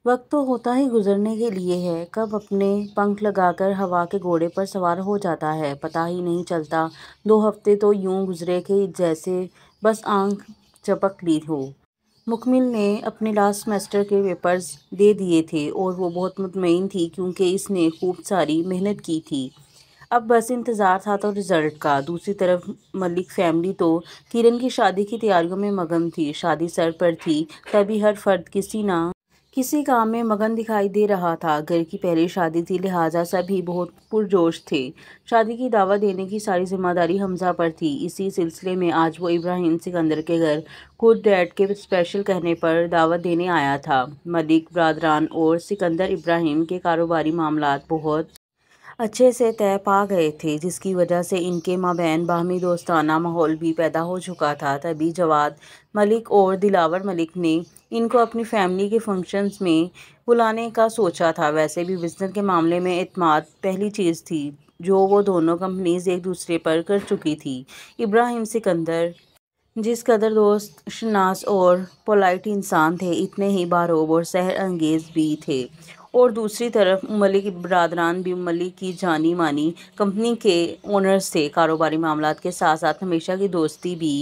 وقت تو ہوتا ہی گزرنے کے لیے ہے، کب اپنے پنکھ لگا کر ہوا کے گھوڑے پر سوار ہو جاتا ہے پتہ ہی نہیں چلتا۔ 2 ہفتے تو یوں گزرے کہ جیسے بس آنکھ جھپک لی ہو۔ مکمل نے اپنے لاسٹ سیمسٹر کے پیپرز دے دیے تھے اور وہ بہت مطمئن تھی کیونکہ اس نے خوب ساری محنت کی تھی۔ اب بس انتظار تھا تو رزلٹ کا۔ دوسری طرف ملک فیملی تو کرن کی شادی کی تیاریوں میں مگن تھی۔ شادی سر پر تھی تبھی ہر فرد کسی نہ کسی کام میں مگن دکھائی دے رہا تھا۔ گھر کی پہلی شادی تھی لہٰذا سبھی بہت پرجوش تھے۔ شادی کی دعوت دینے کی ساری ذمہ داری حمزہ پر تھی۔ اسی سلسلے میں آج وہ ابراہیم سکندر کے گھر خود ڈیڈ کے اسپیشل کہنے پر دعوت دینے آیا تھا۔ ملک برادران اور سکندر ابراہیم کے کاروباری معاملات بہت اچھے سے طے پا گئے تھے جس کی وجہ سے ان کے مابین باہمی دوستانہ ماحول بھی پیدا ہو چکا تھا۔ تبھی جواد ملک اور دلاور ملک نے ان کو اپنی فیملی کے فنکشنز میں بلانے کا سوچا تھا۔ ویسے بھی بزنس کے معاملے میں اعتماد پہلی چیز تھی جو وہ دونوں کمپنیز ایک دوسرے پر کر چکی تھی۔ ابراہیم سکندر جس قدر دوست شناس اور پولائٹ انسان تھے اتنے ہی باروب اور سحر انگیز بھی تھے، اور دوسری طرف ملک برادران بھی ملک کی جانی مانی کمپنی کے اونرز تھے۔ کاروباری معاملات کے ساتھ ساتھ ہمیشہ کی دوستی بھی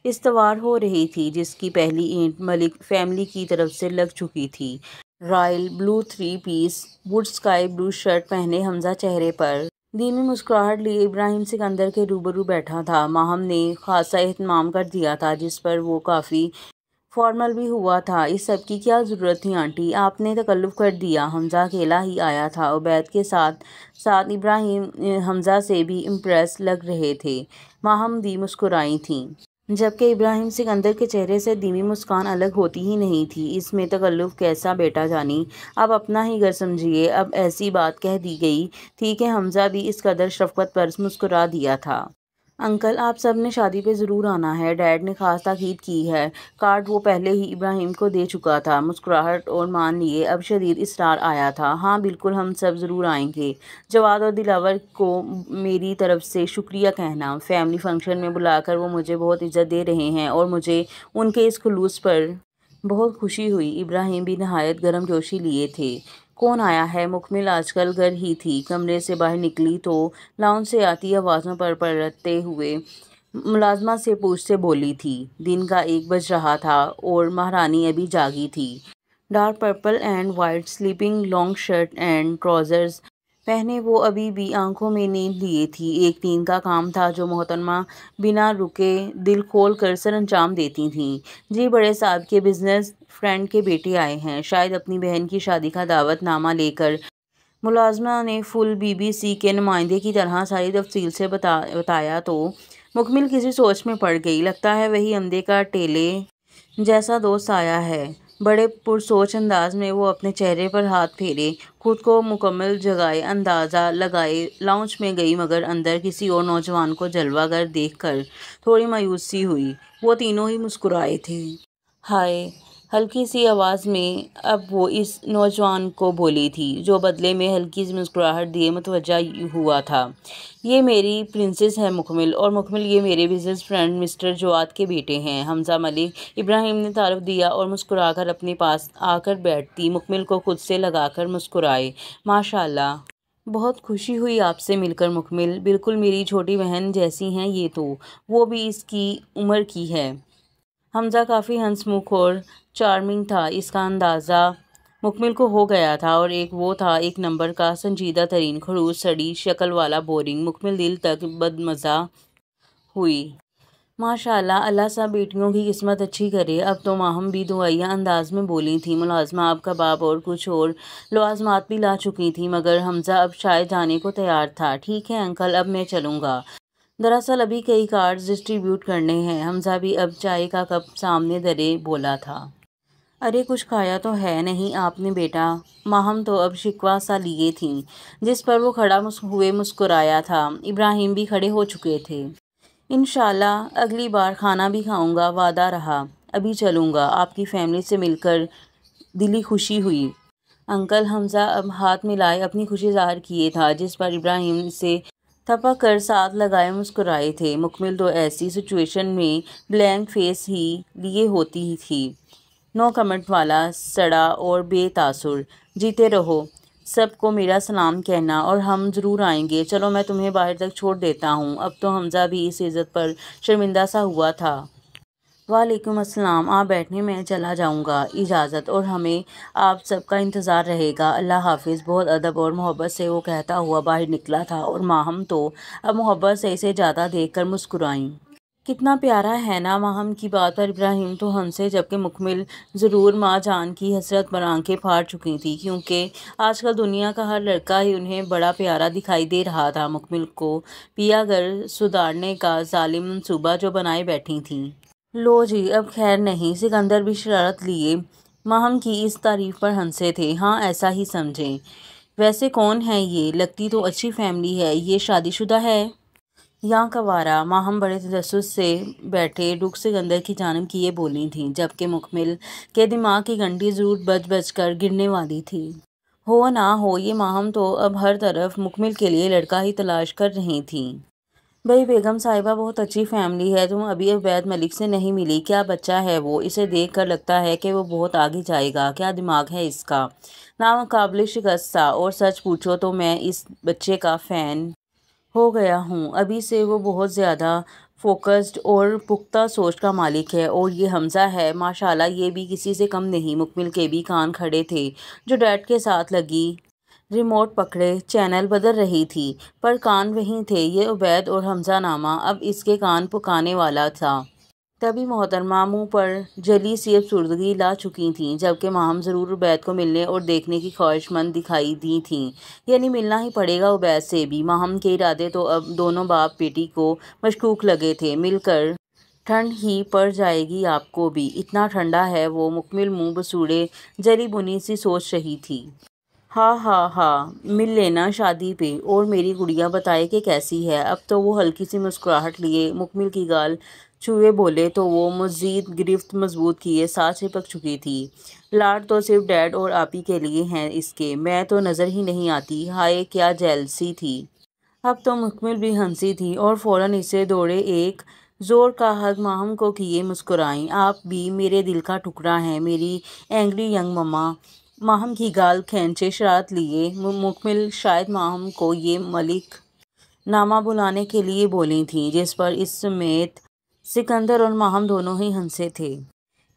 استوار ہو رہی تھی جس کی پہلی اینٹ ملک فیملی کی طرف سے لگ چکی تھی۔ رائل بلو 3 پیس بوٹ اسکائی بلو شرٹ پہنے حمزہ چہرے پر دھیمی مسکراہٹ لیے ابراہیم سکندر کے روبرو بیٹھا تھا۔ ماہم نے خاصا اہتمام کر دیا تھا جس پر وہ کافی فارمل بھی ہوا تھا۔ اس سب کی کیا ضرورت تھی آنٹی، آپ نے تکلف کر دیا۔ حمزہ اکیلا ہی آیا تھا۔ عبید کے ساتھ ساتھ ابراہیم حمزہ سے بھی امپریس لگ رہے تھے۔ ماہم بھی مسکرائی تھیں جبکہ ابراہیم سکندر کے چہرے سے دھیمی مسکان الگ ہوتی ہی نہیں تھی۔ اس میں تکلف کیسا بیٹا جانی، آپ اپنا ہی گھر سمجھیے۔ اب ایسی بات کہہ دی گئی تھی کہ حمزہ بھی اس قدر شفقت پر مسکرا دیا تھا۔ انکل آپ سب نے شادی پہ ضرور آنا ہے، ڈیڈ نے خاص تاکید کی ہے۔ کارڈ وہ پہلے ہی ابراہیم کو دے چکا تھا۔ مسکراہٹ اور مان لیے اب شدید اصرار آیا تھا۔ ہاں بالکل ہم سب ضرور آئیں گے۔ جواد اور دلاور کو میری طرف سے شکریہ کہنا۔ فیملی فنکشن میں بلا کر وہ مجھے بہت عزت دے رہے ہیں اور مجھے ان کے اس خلوص پر بہت خوشی ہوئی۔ ابراہیم بھی نہایت گرم جوشی لیے تھے۔ کون آیا ہے؟ مکمل آج کل گھر ہی تھی۔ کمرے سے باہر نکلی تو لاؤنج سے آتی آوازوں پر پلٹتے ہوئے ملازمہ سے پوچھتے بولی تھی۔ دن کا 1 بج رہا تھا اور مہارانی ابھی جاگی تھی۔ Dark purple and white sleeping long shirt and trousers پہنے وہ ابھی بھی آنکھوں میں نیند لیے تھی۔ ایک نیند کا کام تھا جو محترمہ بنا رکے دل کھول کر سر انجام دیتی تھیں۔ جی بڑے صاحب کے بزنس فرینڈ کے بیٹے آئے ہیں، شاید اپنی بہن کی شادی کا دعوت نامہ لے کر۔ ملازمہ نے فل BBC کے نمائندے کی طرح ساری تفصیل سے بتایا تو مکمل کسی سوچ میں پڑ گئی۔ لگتا ہے وہی اندھے کا ٹیلے جیسا دوست آیا ہے۔ بڑے پرسوچ انداز میں وہ اپنے چہرے پر ہاتھ پھیرے، خود کو مکمل جگائے، اندازہ لگائے لاؤنج میں گئی مگر اندر کسی اور نوجوان کو جلوہ گر دیکھ کر تھوڑی مایوسی ہوئی۔ وہ تینوں ہی مسکرائے تھے۔ ہائے، ہلکی سی آواز میں اب وہ اس نوجوان کو بولی تھی جو بدلے میں ہلکی سی مسکراہٹ دیے متوجہ ہوا تھا۔ یہ میری پرنسس ہے مکمل، اور مکمل یہ میرے بزنس فرینڈ مسٹر جواد کے بیٹے ہیں حمزہ ملک۔ ابراہیم نے تعارف دیا اور مسکرا کر اپنے پاس آ کر بیٹھتی مکمل کو خود سے لگا کر مسکرائے۔ ماشاء اللہ، بہت خوشی ہوئی آپ سے مل کر مکمل، بالکل میری چھوٹی بہن جیسی ہیں یہ تو، وہ بھی اس کی عمر کی ہے۔ حمزہ کافی ہنس مکھ اور چارمنگ تھا، اس کا اندازہ مکمل کو ہو گیا تھا، اور وہ تھا ایک نمبر کا سنجیدہ ترین خڑوس سڑی شکل والا بورنگ۔ مکمل دل تک بدمزہ ہوئی۔ ماشاء اللہ، اللہ سب بیٹیوں کی قسمت اچھی کرے۔ اب تو ماہم بھی دعائیہ انداز میں بولی تھی۔ ملازمہ اب کباب اور کچھ اور لوازمات بھی لا چکی تھی مگر حمزہ اب شاید جانے کو تیار تھا۔ ٹھیک ہے انکل، اب میں چلوں گا، دراصل ابھی کئی کارڈز ڈسٹریبیوٹ کرنے ہیں۔ حمزہ بھی اب چائے کا کپ سامنے دھرے بولا تھا۔ ارے کچھ کھایا تو ہے نہیں آپ نے بیٹا؟ ماہم تو اب شکوہ سا لیے تھیں جس پر وہ کھڑا ہوئے مسکرایا تھا۔ ابراہیم بھی کھڑے ہو چکے تھے۔ انشاءاللہ اگلی بار کھانا بھی کھاؤں گا، وعدہ رہا۔ ابھی چلوں گا، آپ کی فیملی سے مل کر دلی خوشی ہوئی۔ انکل، حمزہ اب ہاتھ ملائے اپنی خوشی ظاہر کیے تھا جس پر ابراہیم سے تھپک کر ساتھ لگائے مسکرائے تھے۔ مکمل تو ایسی سچویشن میں بلینک فیس ہی لیے ہوتی تھی۔ نو کمنٹ والا سڑا اور بے تاثر۔ جیتے رہو، سب کو میرا سلام کہنا اور ہم ضرور آئیں گے۔ چلو میں تمہیں باہر تک چھوڑ دیتا ہوں۔ اب تو حمزہ بھی اس عزت پر شرمندہ سا ہوا تھا۔ وعلیکم السلام، آپ بیٹھیں، میں چلا جاؤں گا، اجازت، اور ہمیں آپ سب کا انتظار رہے گا، اللہ حافظ۔ بہت ادب اور محبت سے وہ کہتا ہوا باہر نکلا تھا اور ماہم تو اب محبت سے اسے جاتا دیکھ کر مسکرائیں۔ کتنا پیارا ہے نا ماہم کی بات پر ابراہیم تو ہنسے، جبکہ مکمل ضرور ماں جان کی حسرت پر آنکھیں پھاڑ چکی تھی، کیونکہ آج کل دنیا کا ہر لڑکا ہی انہیں بڑا پیارا دکھائی دے رہا تھا۔ مکمل کو پیا گھر سدھارنے کا ظالم منصوبہ جو بنائے بیٹھی تھیں۔ لو جی، اب خیر نہیں، سکندر بھی شرارت لیے ماہم کی اس تعریف پر ہنسے تھے۔ ہاں، ایسا ہی سمجھیں۔ ویسے کون ہے یہ؟ لگتی تو اچھی فیملی ہے، یہ شادی شدہ ہے یا کنوارا؟ ماہم بڑے تجسس سے بیٹھے رخ سکندر کی جانب کیے بولی تھیں، جبکہ مکمل کے دماغ کی گھنٹی ضرور بج بج کر گرنے والی تھی۔ ہو نہ ہو، یہ ماہم تو اب ہر طرف مکمل کے لیے لڑکا ہی تلاش کر رہی تھیں۔ بھئی بیگم صاحبہ، بہت اچھی فیملی ہے، تم ابھی عبید ملک سے نہیں ملی؟ کیا بچہ ہے وہ، اسے دیکھ کر لگتا ہے کہ وہ بہت آگے جائے گا، کیا دماغ ہے اس کا، ناقابل شکست سا، اور سچ پوچھو تو میں اس بچے کا فین ہو گیا ہوں۔ ابھی سے وہ بہت زیادہ فوکسڈ اور پختہ سوچ کا مالک ہے، اور یہ حمزہ ہے ماشاءاللہ، یہ بھی کسی سے کم نہیں۔ مکمل کے بھی کان کھڑے تھے، جو ڈیڈ کے ساتھ لگی ریموٹ پکڑے چینل بدل رہی تھی، پر کان وہیں تھے۔ یہ عبید اور حمزہ نامہ اب اس کے کان پکانے والا تھا۔ تبھی محترمہ منہ پر جلی سی افسردگی لا چکی تھیں، جبکہ ماہم ضرور عبید کو ملنے اور دیکھنے کی خواہش مند دکھائی دی تھیں، یعنی ملنا ہی پڑے گا عبید سے بھی۔ ماہم کے ارادے تو اب دونوں باپ بیٹی کو مشکوک لگے تھے، مل کر ٹھنڈ ہی پڑ جائے گی آپ کو بھی، اتنا ٹھنڈا ہے وہ۔ مکمل منہ بسوڑے جلی بنی سی سوچ رہی تھی۔ ہاں ہاں ہاں، مل لینا شادی پہ، اور میری گڑیا بتائے کہ کیسی ہے؟ اب تو وہ ہلکی سی مسکراہٹ لیے مکمل کی گال چھوئے بولے تو وہ مزید گرفت مضبوط کیے ساتھ چپک چکی تھی۔ لاڈ تو صرف ڈیڈ اور آپی کے لیے ہیں اس کے، میں تو نظر ہی نہیں آتی، ہائے کیا جیلسی تھی۔ اب تو مکمل بھی ہنسی تھی اور فوراً اسے دوڑے ایک زور کا حگ ماہم کو کیے مسکرائیں۔ آپ بھی میرے دل کا ٹکڑا ہیں میری اینگری ینگ مما۔ ماہم کی گال کھینچے شرارت لیے مکمل شاید ماہم کو یہ ملک نامہ بلانے کے لیے بولی تھیں، جس پر اس سمیت سکندر اور ماہم دونوں ہی ہنسے تھے۔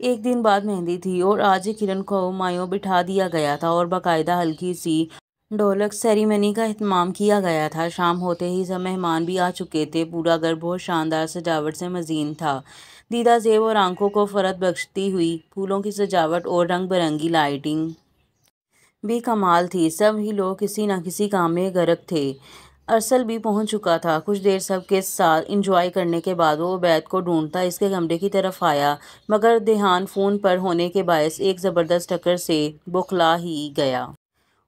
ایک دن بعد مہندی تھی اور آج ہی کرن کو مایوں بٹھا دیا گیا تھا اور باقاعدہ ہلکی سی ڈھولک سیریمنی کا اہتمام کیا گیا تھا۔ شام ہوتے ہی سب مہمان بھی آ چکے تھے، پورا گھر بہت شاندار سجاوٹ سے مزین تھا، دیدہ زیب اور آنکھوں کو فرحت بخشتی ہوئی پھولوں کی سجاوٹ اور رنگ برنگی لائٹنگ بھی کمال تھی۔ سب ہی لوگ کسی نہ کسی کام میں غرق تھے۔ ارسل بھی پہنچ چکا تھا۔ کچھ دیر سب کے ساتھ انجوائے کرنے کے بعد وہ عبید کو ڈھونڈتا اس کے کمرے کی طرف آیا، مگر دھیان فون پر ہونے کے باعث ایک زبردست ٹکر سے بوکھلا ہی گیا،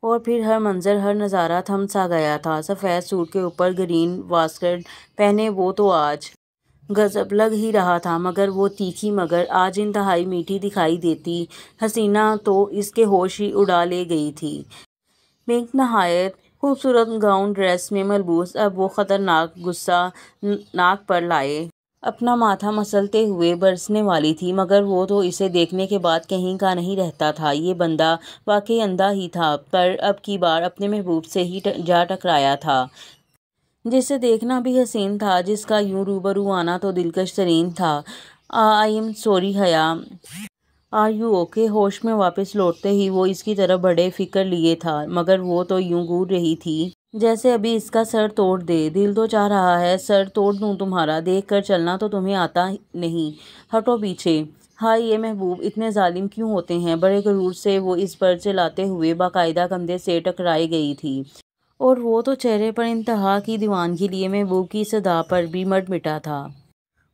اور پھر ہر منظر ہر نظارہ تھم سا گیا تھا۔ سفید سوٹ کے اوپر گرین واسکٹ پہنے وہ تو آج غضب لگ ہی رہا تھا، مگر وہ تیکھی مگر آج انتہائی میٹھی دکھائی دیتی حسینہ تو اس کے ہوش ہی اڑا لے گئی تھی۔ پنک نہایت خوبصورت گاؤن ڈریس میں ملبوس، اب وہ خطرناک غصہ ناک پر لائے اپنا ماتھا مسلتے ہوئے برسنے والی تھی، مگر وہ تو اسے دیکھنے کے بعد کہیں کا نہیں رہتا تھا۔ یہ بندہ واقعی اندھا ہی تھا، پر اب کی بار اپنے محبوب سے ہی جا ٹکرایا تھا، جسے دیکھنا بھی حسین تھا، جس کا یوں روبرو آنا تو دلکش ترین تھا۔ آئی ایم سوری حیا، آر یو اوکے؟ ہوش میں واپس لوٹتے ہی وہ اس کی طرف بڑے فکر لیے تھا، مگر وہ تو یوں گور رہی تھی جیسے ابھی اس کا سر توڑ دے۔ دل تو چاہ رہا ہے سر توڑ دوں تمہارا، دیکھ کر چلنا تو تمہیں آتا نہیں، ہٹو پیچھے۔ ہائے یہ محبوب اتنے ظالم کیوں ہوتے ہیں؟ بڑے غرور سے وہ اس پر چلاتے ہوئے باقاعدہ کندھے سے ٹکرائی گئی تھی، اور وہ تو چہرے پر انتہا کی دیوانگی لیے محبوب کی صدا پر بھی مٹ مٹا تھا۔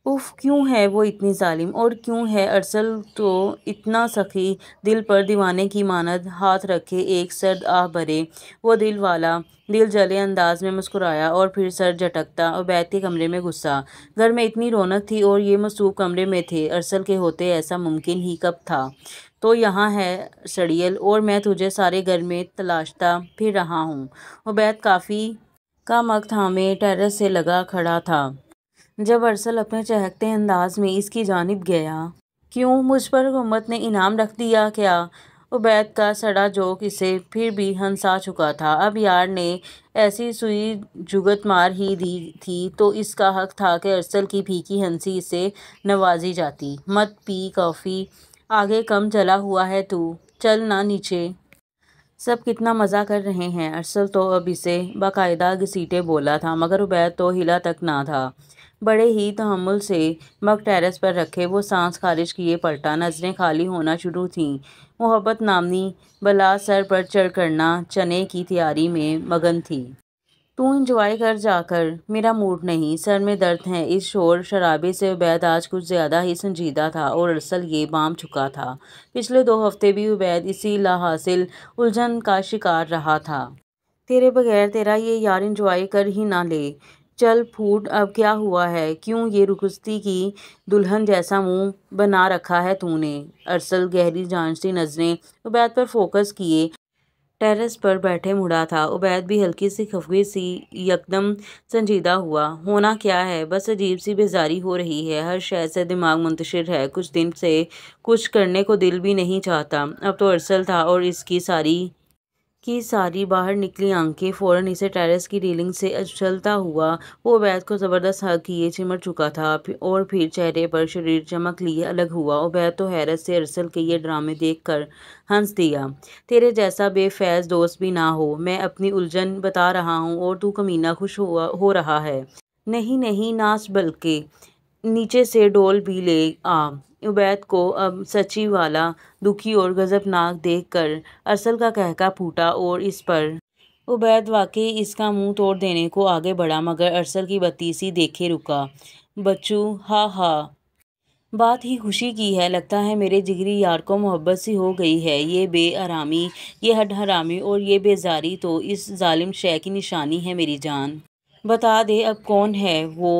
اف، کیوں ہے وہ اتنی ظالم، اور کیوں ہے ارسل تو اتنا سخی؟ دل پر دیوانے کی مانند ہاتھ رکھے ایک سرد آہ بھرے وہ دل والا دل جلے انداز میں مسکرایا، اور پھر سر جھٹکتا عبید کے کمرے میں گھسا۔ گھر میں اتنی رونق تھی اور یہ مصروف کمرے میں تھے ارسل کے ہوتے، ایسا ممکن ہی کب تھا؟ تو یہاں ہے سڑیل، اور میں تجھے سارے گھر میں تلاشتا پھر رہا ہوں۔ عبید کافی کا مگ تھامے ٹیرس سے لگا کھڑا تھا، جب ارسل اپنے چہکتے انداز میں اس کی جانب گیا کیوں مجھ پر حکومت نے انعام رکھ دیا کیا؟ عبید کا سڑا جوک اسے پھر بھی ہنسا چکا تھا۔ اب یار نے ایسی سوئی جگت مار ہی دی تھی تو اس کا حق تھا کہ ارسل کی پھیکی ہنسی اسے نوازی جاتی۔ مت پی کافی، آگے کم چلا ہوا ہے تو، چل نہ نیچے۔ سب کتنا مزہ کر رہے ہیں۔ ارسل تو اب اسے باقاعدہ گھسیٹے بولا تھا مگر عبید تو ہلا تک نہ تھا۔ بڑے ہی تحمل سے مگ ٹیرس پر رکھے وہ سانس خارج کیے پلٹا۔ نظریں خالی ہونا شروع تھیں۔ محبت نامنی بلا سر پر چڑھ کرنا چنے کی تیاری میں مگن تھی۔ تو انجوائے کر جا کر، میرا موڈ نہیں، سر میں درد ہے۔ اس شور شرابے سے عبید آج کچھ زیادہ ہی سنجیدہ تھا اور ارسل یہ بام چکا تھا۔ پچھلے 2 ہفتے بھی عبید اسی لاحاصل الجھن کا شکار رہا تھا۔ تیرے بغیر تیرا یہ یار انجوائے کر ہی نہ لے۔ چل پھوٹ، اب کیا ہوا ہے؟ کیوں یہ رخصتی کی دلہن جیسا منہ بنا رکھا ہے تو نے؟ ارسل گہری جانچتی نظریں عبید پر فوکس کیے ٹیرس پر بیٹھے مڑا تھا۔ عبید بھی ہلکی سی خفگی سی یکدم سنجیدہ ہوا۔ ہونا کیا ہے؟ بس عجیب سی بیزاری ہو رہی ہے، ہر شے سے دماغ منتشر ہے، کچھ دن سے کچھ کرنے کو دل بھی نہیں چاہتا۔ اب تو ارسل تھا اور اس کی ساری باہر نکلی آنکھیں فوراً اسے ٹیرس کی ریلنگ سے اچھلتا ہوا وہ عبید کو زبردست ہگ کیے چمٹ چکا تھا اور پھر چہرے پر شریر چمک لیے الگ ہوا۔ عبید تو حیرت سے ارسل کے یہ ڈرامے دیکھ کر ہنس دیا۔ تیرے جیسا بے فیض دوست بھی نہ ہو، میں اپنی الجھن بتا رہا ہوں اور تو کمینہ خوش ہو رہا ہے۔ نہیں نہیں ناچ، بلکہ نیچے سے ڈول بھی لے آ۔ عبید کو اب سچی والا دکھی اور غضبناک دیکھ کر ارسل کا قہقہ پھوٹا اور اس پر عبید واقعی اس کا منہ توڑ دینے کو آگے بڑھا مگر ارسل کی بتی سی دیکھے رکا۔ بچو، ہا ہا، بات ہی خوشی کی ہے، لگتا ہے میرے جگری یار کو محبت سی ہو گئی ہے۔ یہ بے آرامی، یہ ہڈ حرامی اور یہ بیزاری تو اس ظالم شے کی نشانی ہے میری جان۔ بتا دے اب کون ہے وہ؟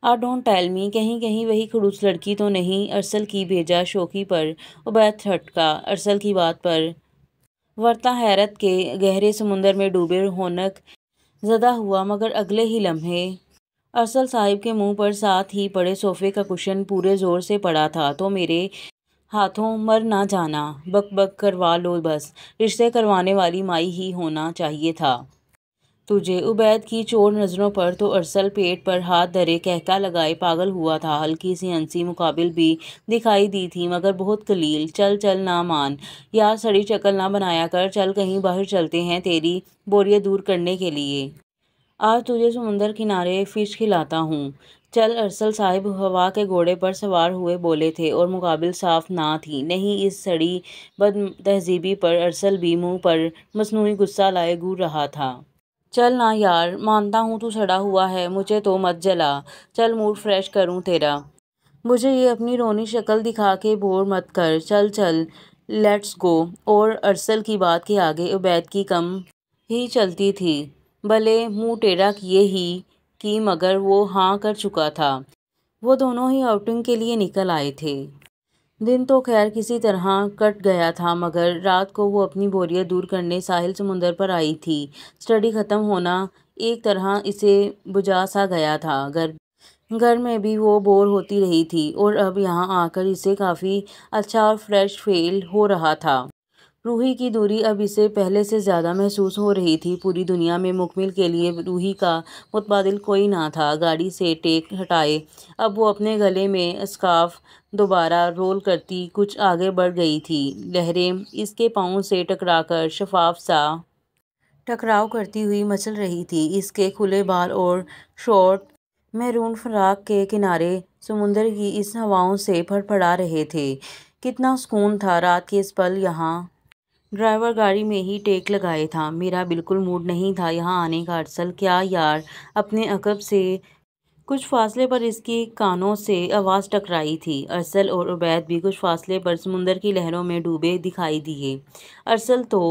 ڈونٹ ٹیل می، کہیں وہی خڑوس لڑکی تو نہیں؟ ارسل کی بھیجا شوخی پر عبید تھٹکا۔ ارسل کی بات پر ورتا حیرت کے گہرے سمندر میں ڈوبے ہونک زدہ ہوا مگر اگلے ہی لمحے ارسل صاحب کے منہ پر ساتھ ہی پڑے صوفے کا کشن پورے زور سے پڑا تھا۔ تو میرے ہاتھوں مر نہ جانا، بک بک کروا لو بس، رشتے کروانے والی مائی ہی ہونا چاہیے تھا تجھے۔ عبید کی چور نظروں پر تو ارسل پیٹ پر ہاتھ دھرے قہقہ لگائے پاگل ہوا تھا۔ ہلکی سی ہنسی مقابل بھی دکھائی دی تھی مگر بہت قلیل۔ چل چل نہ مان یار، سڑی شکل نہ بنایا کر، چل کہیں باہر چلتے ہیں تیری بوریت دور کرنے کے لیے۔ آج تجھے سمندر کنارے فش کھلاتا ہوں، چل۔ ارسل صاحب ہوا کے گھوڑے پر سوار ہوئے بولے تھے اور مقابل صاف نہ تھی۔ نہیں، اس سڑی بد تہذیبی پر ارسل بھی منہ پر مصنوعی غصہ لائے گور رہا تھا۔ چل نہ یار، مانتا ہوں تو سڑا ہوا ہے، مجھے تو مت جلا، چل موڈ فریش کروں تیرا۔ مجھے یہ اپنی رونی شکل دکھا کے بور مت کر، چل چل لیٹس گو۔ اور ارسل کی بات کے آگے عبید کی کم ہی چلتی تھی۔ بھلے منہ ٹیڑھا کیے ہی کی مگر وہ ہاں کر چکا تھا۔ وہ دونوں ہی آؤٹنگ کے لیے نکل آئے تھے۔ دن تو خیر کسی طرح کٹ گیا تھا مگر رات کو وہ اپنی بوریت دور کرنے ساحل سمندر پر آئی تھی۔ اسٹڈی ختم ہونا ایک طرح اسے بجھا سا گیا تھا۔ گھر میں بھی وہ بور ہوتی رہی تھی اور اب یہاں آ کر اسے کافی اچھا اور فریش فیل ہو رہا تھا۔ روحی کی دوری اب اسے پہلے سے زیادہ محسوس ہو رہی تھی۔ پوری دنیا میں مکمل کے لیے روحی کا متبادل کوئی نہ تھا۔ گاڑی سے ٹیک ہٹائے اب وہ اپنے گلے میں اسکارف دوبارہ رول کرتی کچھ آگے بڑھ گئی تھی۔ لہریں اس کے پاؤں سے ٹکرا کر شفاف سا ٹکراؤ کرتی ہوئی مچل رہی تھی۔ اس کے کھلے بال اور شارٹ میرون فراق کے کنارے سمندر کی اس ہواؤں سے پھڑ پھڑا رہے تھے۔ کتنا سکون تھا رات کے اس پل یہاں۔ ڈرائیور گاڑی میں ہی ٹیک لگائے تھا۔ میرا بالکل موڈ نہیں تھا یہاں آنے کا ارسل۔ کیا یار؟ اپنے عقب سے کچھ فاصلے پر اس کی کانوں سے آواز ٹکرائی تھی۔ ارسل اور عبید بھی کچھ فاصلے پر سمندر کی لہروں میں ڈوبے دکھائی دیے۔ ارسل تو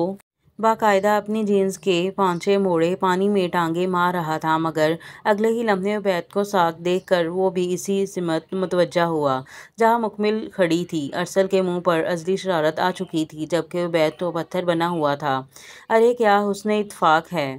باقاعدہ اپنی جینز کے پانچے موڑے پانی میں ٹانگیں مار رہا تھا مگر اگلے ہی لمحے عبید کو ساتھ دیکھ کر وہ بھی اسی سمت متوجہ ہوا جہاں مکمل کھڑی تھی۔ ارسل کے منہ پر ازلی شرارت آ چکی تھی جبکہ عبید تو پتھر بنا ہوا تھا۔ ارے کیا حسن اتفاق ہے!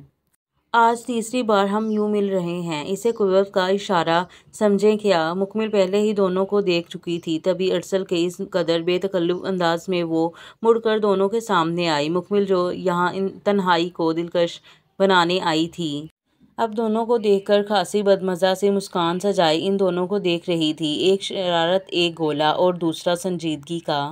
آج تیسری بار ہم یوں مل رہے ہیں، اسے قربت کا اشارہ سمجھیں کیا؟ مکمل پہلے ہی دونوں کو دیکھ چکی تھی، تبھی ارسل کے اس قدر بے تکلف انداز میں وہ مڑ کر دونوں کے سامنے آئی۔ مکمل جو یہاں تنہائی کو دلکش بنانے آئی تھی، اب دونوں کو دیکھ کر خاصی بدمزہ سی مسکان سجائے ان دونوں کو دیکھ رہی تھی، ایک شرارت، ایک گولا اور دوسرا سنجیدگی کا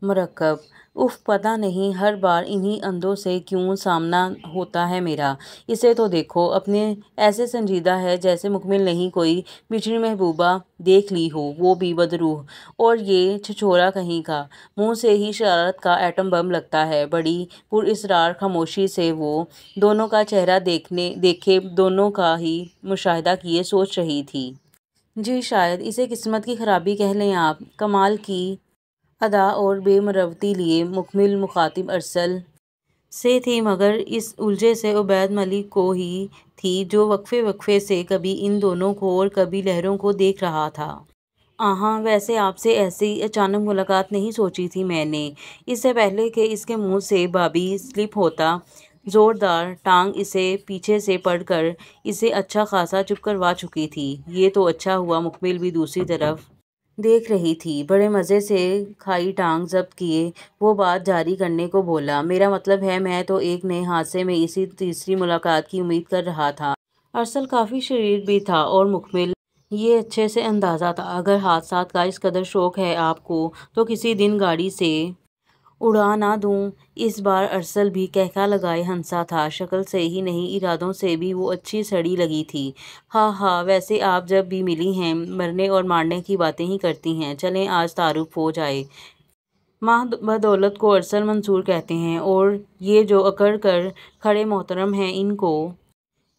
مرکب۔ اف، پتہ نہیں ہر بار انہی اندھوں سے کیوں سامنا ہوتا ہے میرا۔ اسے تو دیکھو، اپنے ایسے سنجیدہ ہے جیسے مکمل نہیں کوئی بچھڑی محبوبہ دیکھ لی ہو، وہ بھی بدروح، اور یہ چھچھورا کہیں کا، منہ سے ہی شرارت کا ایٹم بم لگتا ہے۔ بڑی پراسرار خاموشی سے وہ دونوں کا چہرہ دیکھے دونوں کا ہی مشاہدہ کیے سوچ رہی تھی۔ جی شاید اسے قسمت کی خرابی کہہ لیں آپ۔ کمال کی ادا اور بے مروتی لیے مکمل مخاطب ارسل سے تھی، مگر اس الجھے سے عبید ملک کو ہی تھی جو وقفے وقفے سے کبھی ان دونوں کو اور کبھی لہروں کو دیکھ رہا تھا۔ آہاں، ویسے آپ سے ایسی اچانک ملاقات نہیں سوچی تھی میں نے، اس سے پہلے کہ اس کے منہ سے بابی سلپ ہوتا۔ زوردار ٹانگ اسے پیچھے سے پڑ کر اسے اچھا خاصا چپ کروا چکی تھی۔ یہ تو اچھا ہوا مکمل بھی دوسری طرف دیکھ رہی تھی۔ بڑے مزے سے کھائی ٹانگ ضبط کیے وہ بات جاری کرنے کو بولا، میرا مطلب ہے میں تو ایک نئے حادثے میں اسی تیسری ملاقات کی امید کر رہا تھا۔ ارسل کافی شریر بھی تھا اور مکمل یہ اچھے سے اندازہ تھا، اگر حادثات کا اس قدر شوق ہے آپ کو تو کسی دن گاڑی سے اڑا نہ دوں۔ اس بار ارسل بھی قہقہ لگائے ہنسا تھا، شکل سے ہی نہیں ارادوں سے بھی وہ اچھی سڑی لگی تھی۔ ہاں ہاں، ویسے آپ جب بھی ملی ہیں مرنے اور مارنے کی باتیں ہی کرتی ہیں، چلیں آج تعارف ہو جائے۔ ماہ بدولت کو ارسل منصور کہتے ہیں، اور یہ جو اکڑ کر کھڑے محترم ہیں ان کو۔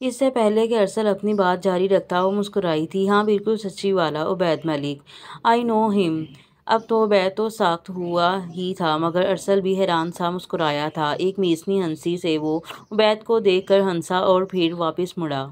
اس سے پہلے کہ ارسل اپنی بات جاری رکھتا وہ مسکرائی تھی، ہاں بالکل سچی والا عبید ملک، آئی نو ہم۔ اب تو عبید تو ساخت ہوا ہی تھا، مگر ارسل بھی حیران سا مسکرایا تھا، ایک میسنی ہنسی سے وہ عبید کو دیکھ کر ہنسا اور پھر واپس مڑا۔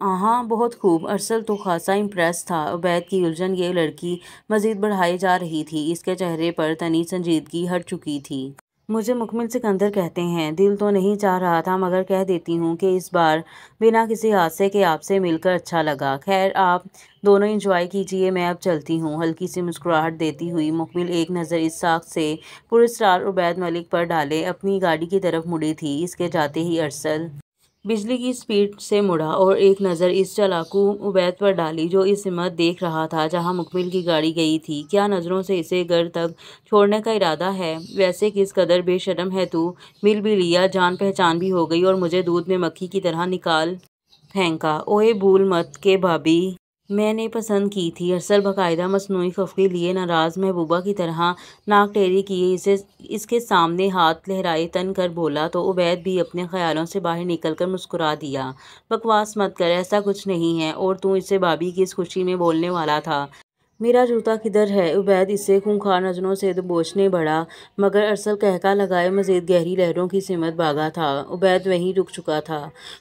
آہاں، بہت خوب۔ ارسل تو خاصا امپریس تھا۔ عبید کی الجھن یہ لڑکی مزید بڑھائے جا رہی تھی، اس کے چہرے پر تنی سنجیدگی ہٹ چکی تھی۔ مجھے مکمل سکندر کہتے ہیں، دل تو نہیں چاہ رہا تھا مگر کہہ دیتی ہوں کہ اس بار بنا کسی حادثے کے آپ سے مل کر اچھا لگا۔ خیر آپ دونوں انجوائے کیجئے، میں اب چلتی ہوں۔ ہلکی سی مسکراہٹ دیتی ہوئی مکمل ایک نظر اس ساخت سے پراسرار عبید ملک پر ڈالے اپنی گاڑی کی طرف مڑی تھی، اس کے جاتے ہی ارسل بجلی کی سپیڈ سے مڑا اور ایک نظر اس چالاکو عبید پر ڈالی جو اس سمت دیکھ رہا تھا جہاں مکمل کی گاڑی گئی تھی۔ کیا نظروں سے اسے گھر تک چھوڑنے کا ارادہ ہے؟ ویسے کس قدر بے شرم ہے تو، مل بھی لیا، جان پہچان بھی ہو گئی اور مجھے دودھ میں مکھی کی طرح نکال پھینکا۔ اوئے بھول مت کہ بھابی میں نے پسند کی تھی۔ ارسل باقاعدہ مصنوعی خفگی لیے ناراض محبوبہ کی طرح ناک ٹیڑھی کیے اس کے سامنے ہاتھ لہرائے تن کر بولا تو عبید بھی اپنے خیالوں سے باہر نکل کر مسکرا دیا، بکواس مت کر، ایسا کچھ نہیں ہے، اور تو اس سے بھابی کی اس خوشی میں بولنے والا تھا۔ میرا جوتا کدھر ہے؟ عبید اسے خونخوار نظروں سے دبوچنے بڑھا، مگر ارسل قہقہ لگائے مزید گہری لہروں کی سمت بھاگا تھا۔ عبید وہیں رک چکا تھا۔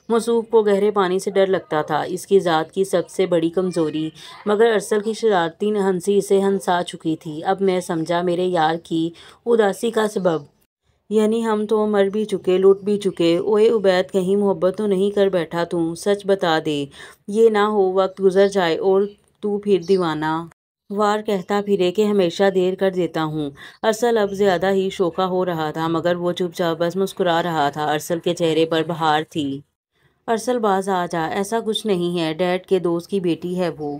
موصوف کو گہرے پانی سے ڈر لگتا تھا، اس کی ذات کی سب سے بڑی کمزوری، مگر ارسل کی شرارتی ہنسی اسے ہنسا چکی تھی۔ اب میں سمجھا میرے یار کی اداسی کا سبب، یعنی ہم تو مر بھی چکے، لٹ بھی چکے۔ اوئے عبید کہیں محبت تو نہیں کر بیٹھا تو، سچ بتا دے، یہ نہ ہو وقت گزر جائے اور تو پھر دیوانہ وار کہتا پھرے کہ ہمیشہ دیر کر دیتا ہوں۔ ارسل اب زیادہ ہی شوخا ہو رہا تھا، مگر وہ چپ چاپ بس مسکرا رہا تھا۔ ارسل کے چہرے پر بہار تھی۔ ارسل باز آ جا، ایسا کچھ نہیں ہے، ڈیڈ کے دوست کی بیٹی ہے وہ۔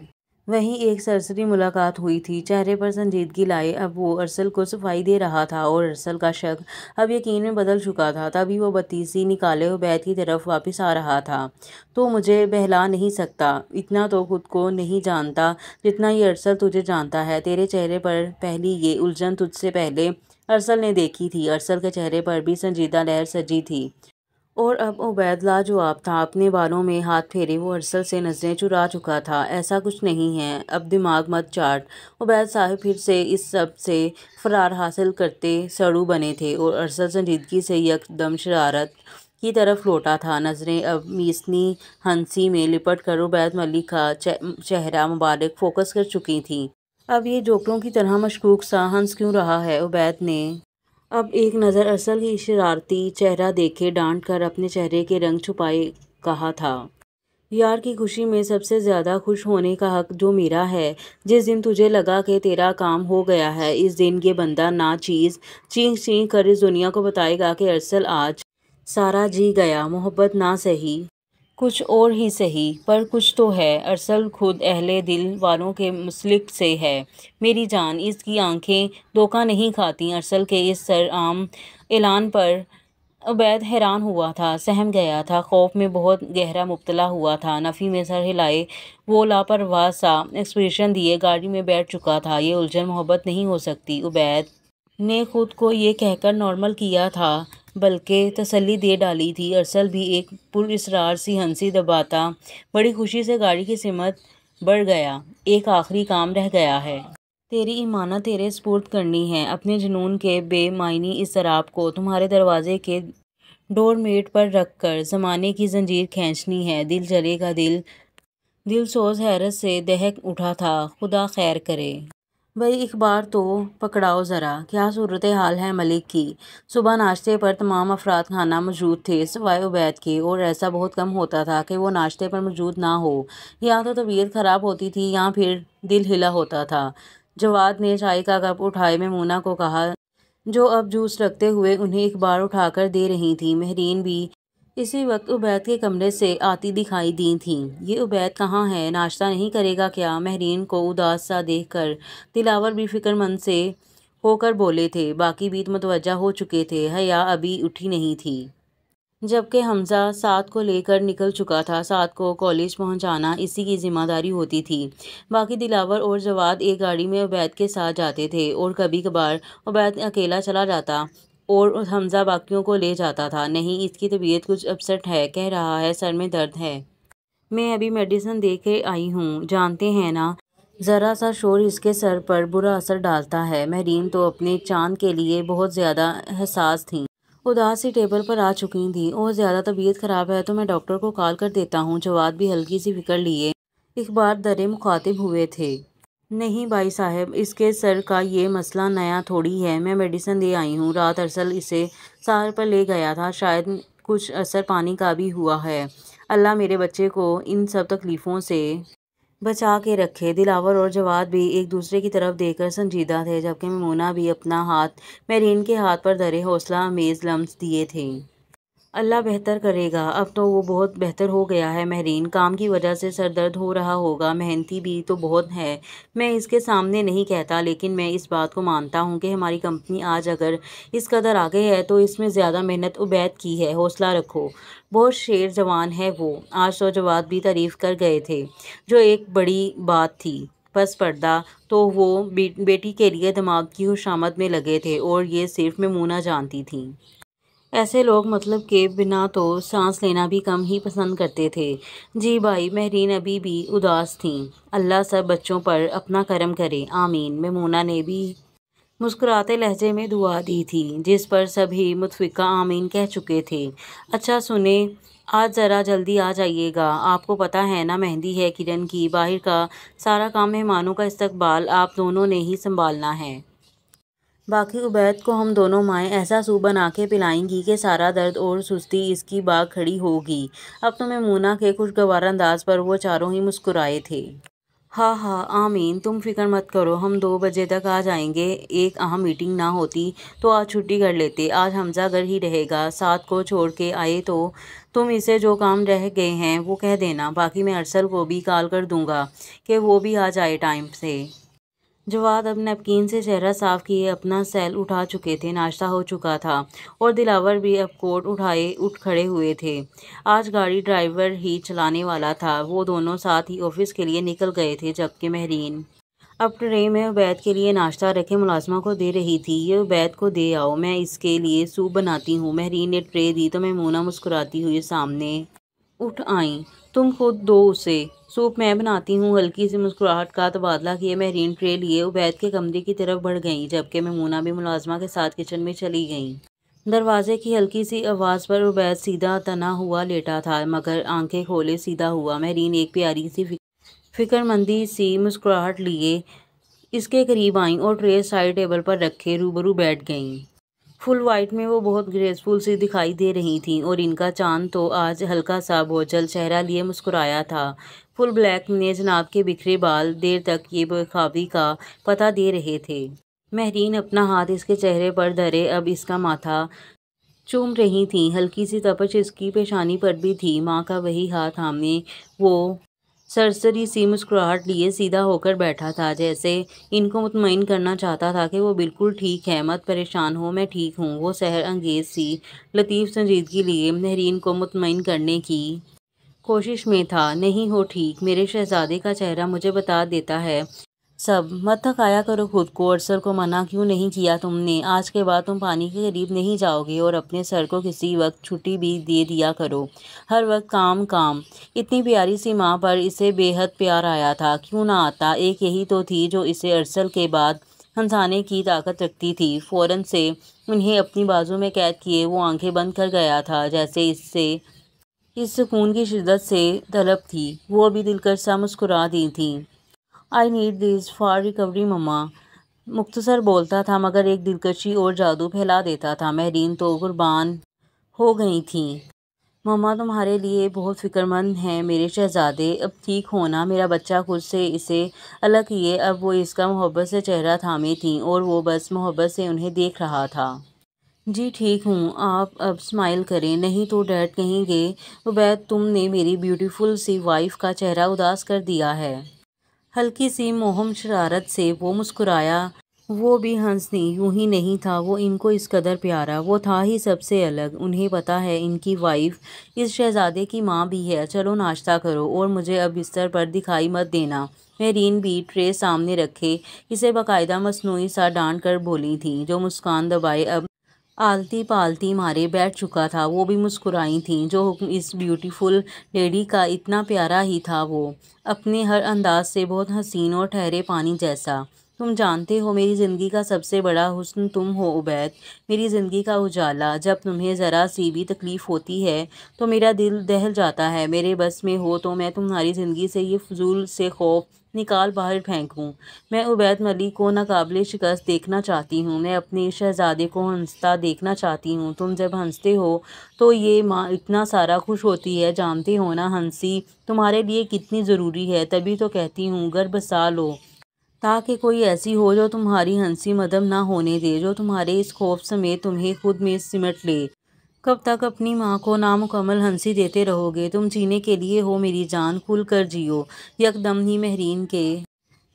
وہیں ایک سرسری ملاقات ہوئی تھی، چہرے پر سنجیدگی لائے اب وہ ارسل کو صفائی دے رہا تھا، اور ارسل کا شک اب یقین میں بدل چکا تھا۔ تبھی وہ بتیسی نکالے عبید کی طرف واپس آ رہا تھا۔ تو مجھے بہلا نہیں سکتا، اتنا تو خود کو نہیں جانتا جتنا یہ ارسل تجھے جانتا ہے۔ تیرے چہرے پر پہلی یہ الجھن تجھ سے پہلے ارسل نے دیکھی تھی۔ ارسل کے چہرے پر بھی سنجیدہ لہر سجی تھی، اور اب عبید لاجواب تھا۔ اپنے بالوں میں ہاتھ پھیرے وہ ارسل سے نظریں چرا چکا تھا۔ ایسا کچھ نہیں ہے، اب دماغ مت چاٹ۔ عبید صاحب پھر سے اس سب سے فرار حاصل کرتے سڑو بنے تھے، اور ارسل سنجیدگی سے یک دم شرارت کی طرف لوٹا تھا۔ نظریں اب میسنی ہنسی میں لپٹ کر عبید ملک کا چہرہ مبارک فوکس کر چکی تھیں۔ اب یہ جوکروں کی طرح مشکوک سا ہنس کیوں رہا ہے؟ عبید نے اب ایک نظر ارسل کی شرارتی چہرہ دیکھے ڈانٹ کر اپنے چہرے کے رنگ چھپائے کہا تھا۔ یار کی خوشی میں سب سے زیادہ خوش ہونے کا حق جو میرا ہے۔ جس دن تجھے لگا کہ تیرا کام ہو گیا ہے، اس دن یہ بندہ ناچیز چینخ چینخ کر اس دنیا کو بتائے گا کہ ارسل آج سارا جی گیا۔ محبت نہ سہی، کچھ اور ہی سہی، پر کچھ تو ہے۔ ارسل خود اہل دل والوں کے مسلک سے ہے میری جان، اس کی آنکھیں دھوکہ نہیں کھاتیں۔ ارسل کے اس سرعام اعلان پر عبید حیران ہوا تھا، سہم گیا تھا، خوف میں بہت گہرا مبتلا ہوا تھا۔ نفی میں سر ہلائے وہ لاپرواہ سا ایکسپریشن دیے گاڑی میں بیٹھ چکا تھا۔ یہ الجھن محبت نہیں ہو سکتی، عبید نے خود کو یہ کہہ کر نارمل کیا تھا، بلکہ تسلی دے ڈالی تھی۔ ارسل بھی ایک پراسرار سی ہنسی دباتا بڑی خوشی سے گاڑی کی سمت بڑھ گیا۔ ایک آخری کام رہ گیا ہے۔ تیری امانت تیرے سپرد کرنی ہے، اپنے جنون کے بے معنی اضطراب کو تمہارے دروازے کے ڈور میٹ پر رکھ کر زمانے کی زنجیر کھینچنی ہے۔ دل جلے گا دل سوز حیرت سے دہک اٹھا تھا۔ خدا خیر کرے بھئی، ایک بار تو پکڑاؤ ذرا، کیا صورتحال ہے ملک کی۔ صبح ناشتے پر تمام افراد خانہ موجود تھے سوائے عبید کے، اور ایسا بہت کم ہوتا تھا کہ وہ ناشتے پر موجود نہ ہو۔ یا تو طبیعت خراب ہوتی تھی یا پھر دل ہلا ہوتا تھا۔ جواد نے چائے کا کپ اٹھائے میمونہ کو کہا، جو اب جوس رکھتے ہوئے انہیں اخبار اٹھا کر دے رہی تھی۔ مہرین بھی اسی وقت عبید کے کمرے سے آتی دکھائی دی تھی۔ یہ عبید کہاں ہے؟ ناشتہ نہیں کرے گا کیا؟ مہرین کو اداس سا دیکھ کر دلاور بھی فکر مند سے ہو کر بولے تھے۔ باقی بھی متوجہ ہو چکے تھے، حیا ابھی اٹھی نہیں تھی، جبکہ حمزہ سعد کو لے کر نکل چکا تھا۔ سعد کو کالج پہنچانا اسی کی ذمہ داری ہوتی تھی۔ باقی دلاور اور جواد ایک گاڑی میں عبید کے ساتھ جاتے تھے، اور کبھی کبھار عبید اکیلا چلا جاتا اور حمزہ باقیوں کو لے جاتا تھا۔ نہیں، اس کی طبیعت کچھ اپسٹ ہے، کہہ رہا ہے سر میں درد ہے۔ میں ابھی میڈیسن دے کے آئی ہوں، جانتے ہیں نا، ذرا سا شور اس کے سر پر برا اثر ڈالتا ہے۔ مہرین تو اپنے چاند کے لیے بہت زیادہ حساس تھیں۔ اداس سی ٹیبل پر آ چکی تھیں۔ اور زیادہ طبیعت خراب ہے تو میں ڈاکٹر کو کال کر دیتا ہوں۔ جواد بھی ہلکی سی فکر لیے اخبار درے مخاطب ہوئے تھے۔ نہیں بھائی صاحب، اس کے سر کا یہ مسئلہ نیا تھوڑی ہے، میں میڈیسن دے آئی ہوں۔ رات ارسل اسے ساحل پر لے گیا تھا، شاید کچھ اثر پانی کا بھی ہوا ہے۔ اللہ میرے بچے کو ان سب تکلیفوں سے بچا کے رکھے۔ دلاور اور جواد بھی ایک دوسرے کی طرف دیکھ کر سنجیدہ تھے، جبکہ میمونہ بھی اپنا ہاتھ مہرین کے ہاتھ پر دھرے حوصلہ امیز لمس دیے تھے۔ اللہ بہتر کرے گا، اب تو وہ بہت بہتر ہو گیا ہے۔ مہرین، کام کی وجہ سے سر درد ہو رہا ہوگا، محنتی بھی تو بہت ہے، میں اس کے سامنے نہیں کہتا، لیکن میں اس بات کو مانتا ہوں کہ ہماری کمپنی آج اگر اس قدر آگے ہے تو اس میں زیادہ محنت عبید کی ہے۔ حوصلہ رکھو، بہت شیر جوان ہے وہ۔ آج تو جواد بھی تعریف کر گئے تھے، جو ایک بڑی بات تھی۔ پس پردہ تو وہ بیٹی کے لیے دماغ کی خوشامد میں لگے تھے، اور یہ صرف میمونہ جانتی تھی۔ ایسے لوگ مطلب کے بنا تو سانس لینا بھی کم ہی پسند کرتے تھے۔ جی بھائی، مہرین ابھی بھی اداس تھیں۔ اللہ سب بچوں پر اپنا کرم کرے، آمین۔ میمونہ نے بھی مسکراتے لہجے میں دعا دی تھی، جس پر سبھی متفقہ آمین کہہ چکے تھے۔ اچھا سنیں، آج ذرا جلدی آ جائیے گا، آپ کو پتہ ہے نا مہندی ہے کرن کی، باہر کا سارا کام مہمانوں کا استقبال آپ دونوں نے ہی سنبھالنا ہے۔ باقی عبید کو ہم دونوں مائیں ایسا سوپ بنا کے پلائیں گی کہ سارا درد اور سستی اس کی بھاگ کھڑی ہوگی۔ اب تو میمونہ کے خوشگوار انداز پر وہ چاروں ہی مسکرائے تھے۔ ہاں ہاں آمین، تم فکر مت کرو، ہم 2 بجے تک آ جائیں گے۔ ایک اہم میٹنگ نہ ہوتی تو آج چھٹی کر لیتے، آج حمزہ گھر ہی رہے گا۔ سعد کو چھوڑ کے آئے تو تم اسے جو کام رہ گئے ہیں وہ کہہ دینا، باقی میں ارسل کو بھی کال کر دوں گا کہ وہ بھی آ جائے ٹائم سے۔ جواد اب نیپکن سے چہرہ صاف کیے اپنا سیل اٹھا چکے تھے، ناشتہ ہو چکا تھا، اور دلاور بھی اب کوٹ اٹھائے اٹھ کھڑے ہوئے تھے۔ آج گاڑی ڈرائیور ہی چلانے والا تھا۔ وہ دونوں ساتھ ہی آفس کے لیے نکل گئے تھے، جبکہ مہرین اب ٹرے میں عبید کے لیے ناشتہ رکھے ملازمہ کو دے رہی تھی۔ یہ عبید کو دے آؤ، میں اس کے لیے سوپ بناتی ہوں۔ مہرین نے ٹرے دی تو میمونہ مسکراتی ہوئی سامنے اٹھ آئیں۔ تم خود دو اسے، سوپ میں بناتی ہوں۔ ہلکی سی مسکراہٹ کا تبادلہ کیے مہرین ٹرے لیے عبید کے کمرے کی طرف بڑھ گئیں، جبکہ میمونہ بھی ملازمہ کے ساتھ کچن میں چلی گئیں۔ دروازے کی ہلکی سی آواز پر عبید سیدھا تنا ہوا لیٹا تھا، مگر آنکھیں کھولے سیدھا ہوا۔ مہرین ایک پیاری سی فکر مندی سی مسکراہٹ لیے اس کے قریب آئیں اور ٹرے سائڈ ٹیبل پر رکھے روبرو بیٹھ گئیں۔ فل وائٹ میں وہ بہت گریسفل سی دکھائی دے رہی تھیں اور ان کا چاند تو آج ہلکا سا بوجھل چہرہ لیے مسکرایا تھا۔ فل بلیک میں جناب کے بکھرے بال دیر تک یہ بے خوابی کا پتہ دے رہے تھے۔ مہرین اپنا ہاتھ اس کے چہرے پر دھرے اب اس کا ماتھا چوم رہی تھیں۔ ہلکی سی تپش اس کی پیشانی پر بھی تھی۔ ماں کا وہی ہاتھ تھامے وہ سرسری سی مسکراہٹ لیے سیدھا ہو کر بیٹھا تھا، جیسے ان کو مطمئن کرنا چاہتا تھا کہ وہ بالکل ٹھیک ہے، مت پریشان ہو، میں ٹھیک ہوں۔ وہ سحر انگیز سی لطیف سنجیدگی لیے مہرین کو مطمئن کرنے کی کوشش میں تھا۔ نہیں ہو ٹھیک، میرے شہزادے کا چہرہ مجھے بتا دیتا ہے سب۔ مت تھکایا کرو خود کو۔ ارسل کو منع کیوں نہیں کیا تم نے؟ آج کے بعد تم پانی کے قریب نہیں جاؤ گے اور اپنے سر کو کسی وقت چھٹی بھی دے دیا کرو۔ ہر وقت کام کام۔ اتنی پیاری سی ماں پر اسے بے حد پیار آیا تھا۔ کیوں نہ آتا؟ ایک یہی تو تھی جو اسے ارسل کے بعد ہنسانے کی طاقت رکھتی تھی۔ فوراً سے انہیں اپنی بازو میں قید کیے وہ آنکھیں بند کر گیا تھا، جیسے اس سکون کی شدت سے طلب تھی۔ وہ ابھی دلکش سا مسکرا دی تھی۔ I need this for recovery مما۔ مختصر بولتا تھا مگر ایک دلکشی اور جادو پھیلا دیتا تھا۔ مہرین تو قربان ہو گئی تھیں۔ مما تمہارے لیے بہت فکر مند ہیں میرے شہزادے، اب ٹھیک ہونا میرا بچہ۔ خود سے اسے الگ کیے اب وہ اس کا محبت سے چہرہ تھامے تھیں اور وہ بس محبت سے انہیں دیکھ رہا تھا۔ جی ٹھیک ہوں، آپ اب اسمائل کریں، نہیں تو ڈیڈ کہیں گے عبید تم نے میری بیوٹیفل سی وائف کا چہرہ اداس کر دیا ہے۔ ہلکی سی موہم شرارت سے وہ مسکرایا۔ وہ بھی ہنس نہیں، یوں ہی نہیں تھا وہ ان کو اس قدر پیارا، وہ تھا ہی سب سے الگ۔ انہیں پتہ ہے ان کی وائف اس شہزادے کی ماں بھی ہے۔ چلو ناشتہ کرو اور مجھے اب بستر پر دکھائی مت دینا۔ مہرین بھی ٹرے سامنے رکھے اسے باقاعدہ مصنوعی سا ڈانٹ کر بولی تھیں، جو مسکان دبائے اب آلتی پالتی مارے بیٹھ چکا تھا۔ وہ بھی مسکرائی تھیں۔ جو حکم اس بیوٹیفل لیڈی کا اتنا پیارا ہی تھا، وہ اپنے ہر انداز سے بہت حسین اور ٹھہرے پانی جیسا۔ تم جانتے ہو میری زندگی کا سب سے بڑا حسن تم ہو عبید، میری زندگی کا اجالا۔ جب تمہیں ذرا سی بھی تکلیف ہوتی ہے تو میرا دل دہل جاتا ہے۔ میرے بس میں ہو تو میں تمہاری زندگی سے یہ فضول سے خوف نکال باہر پھینکوں۔ میں عبید ملک کو ناقابل شکست دیکھنا چاہتی ہوں۔ میں اپنے شہزادے کو ہنستا دیکھنا چاہتی ہوں۔ تم جب ہنستے ہو تو یہ ماں اتنا سارا خوش ہوتی ہے، جانتے ہو نا ہنسی تمہارے لیے کتنی ضروری ہے۔ تبھی تو کہتی ہوں گھر بسا لو تاکہ کوئی ایسی ہو جو تمہاری ہنسی مدھم نہ ہونے دے، جو تمہارے اس خوف سمیت تمہیں خود میں سمٹ لے۔ کب تک اپنی ماں کو نامکمل ہنسی دیتے رہو گے؟ تم جینے کے لیے ہو میری جان، کھل کر جیو۔ یکدم ہی مہرین کے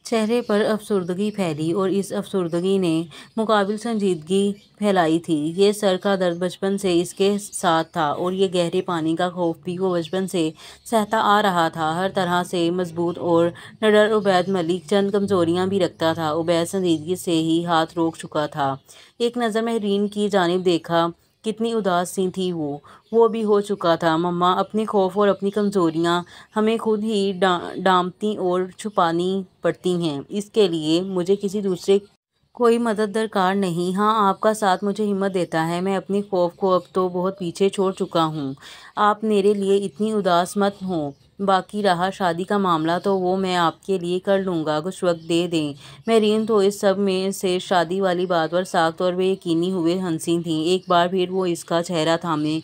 چہرے پر افسردگی پھیلی اور اس افسردگی نے مقابل سنجیدگی پھیلائی تھی۔ یہ سر کا درد بچپن سے اس کے ساتھ تھا اور یہ گہرے پانی کا خوف بھی وہ بچپن سے سہتا آ رہا تھا۔ ہر طرح سے مضبوط اور نڈر عبید ملک چند کمزوریاں بھی رکھتا تھا۔ عبید سنجیدگی سے ہی ہاتھ روک چکا تھا۔ ایک نظر مہرین کی جانب دیکھا، کتنی اداس سی تھی وہ بھی ہو چکا تھا۔ مما اپنے خوف اور اپنی کمزوریاں ہمیں خود ہی ڈانپتی اور چھپانی پڑتی ہیں، اس کے لیے مجھے کسی دوسرے کوئی مدد درکار نہیں۔ ہاں آپ کا ساتھ مجھے ہمت دیتا ہے۔ میں اپنے خوف کو اب تو بہت پیچھے چھوڑ چکا ہوں۔ آپ میرے لیے اتنی اداس مت ہوں۔ باقی رہا شادی کا معاملہ تو وہ میں آپ کے لیے کر لوں گا، کچھ وقت دے دیں۔ مہرین تو اس سب میں سے شادی والی بات پر ساخت اور بے یقینی ہوئے ہنسی تھیں۔ ایک بار پھر وہ اس کا چہرہ تھامے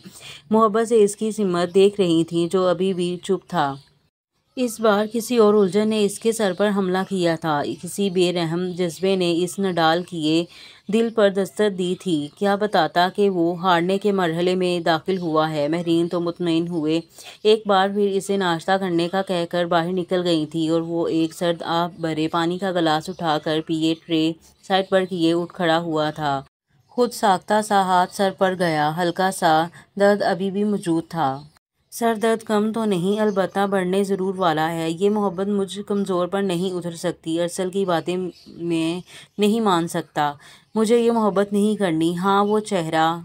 محبت سے اس کی سمت دیکھ رہی تھیں، جو ابھی بھی چپ تھا۔ اس بار کسی اور الجھن نے اس کے سر پر حملہ کیا تھا، کسی بے رحم جذبے نے اس نڈال کیے دل پر دستک دی تھی۔ کیا بتاتا کہ وہ ہارنے کے مرحلے میں داخل ہوا ہے؟ مہرین تو مطمئن ہوئے ایک بار پھر اسے ناشتہ کرنے کا کہہ کر باہر نکل گئی تھی اور وہ ایک سرد آب بھرے پانی کا گلاس اٹھا کر پیے ٹرے سائڈ پر کیے اٹھ کھڑا ہوا تھا۔ خود ساختہ سا ہاتھ سر پر گیا، ہلکا سا درد ابھی بھی موجود تھا۔ سر درد کم تو نہیں، البتہ بڑھنے ضرور والا ہے۔ یہ محبت مجھ کمزور پر نہیں اتر سکتی، ارسل کی باتیں میں نہیں مان سکتا، مجھے یہ محبت نہیں کرنی۔ ہاں وہ چہرہ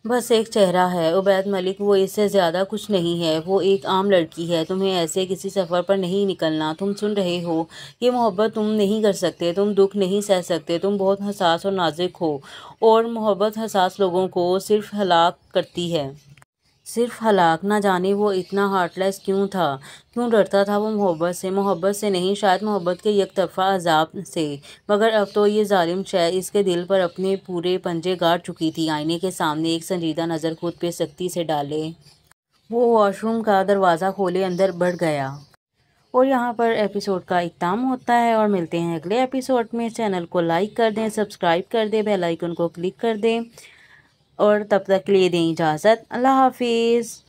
بس ایک چہرہ ہے عبید ملک، وہ اس سے زیادہ کچھ نہیں ہے۔ وہ ایک عام لڑکی ہے، تمہیں ایسے کسی سفر پر نہیں نکلنا۔ تم سن رہے ہو؟ یہ محبت تم نہیں کر سکتے، تم دکھ نہیں سہ سکتے، تم بہت حساس اور نازک ہو اور محبت حساس لوگوں کو صرف ہلاک کرتی ہے۔ صرف ہلاک، نہ جانے وہ اتنا ہارٹ لیس کیوں تھا، کیوں ڈرتا تھا وہ محبت سے نہیں، شاید محبت کے یک طرفہ عذاب سے، مگر اب تو یہ ظالم شے اس کے دل پر اپنے پورے پنجے گاڑ چکی تھی۔ آئینے کے سامنے ایک سنجیدہ نظر خود پہ سختی سے ڈالے، وہ واش روم کا دروازہ کھولے اندر بڑھ گیا۔ اور یہاں پر ایپیسوڈ کا اختتام ہوتا ہے، اور ملتے ہیں اگلے ایپیسوڈ میں۔ چینل کو لائک کر دیں، سبسکرائب کر دیں، بیل آئیکن کو کلک کر دیں، اور تب تک کے لیے دیں اجازت۔ اللہ حافظ۔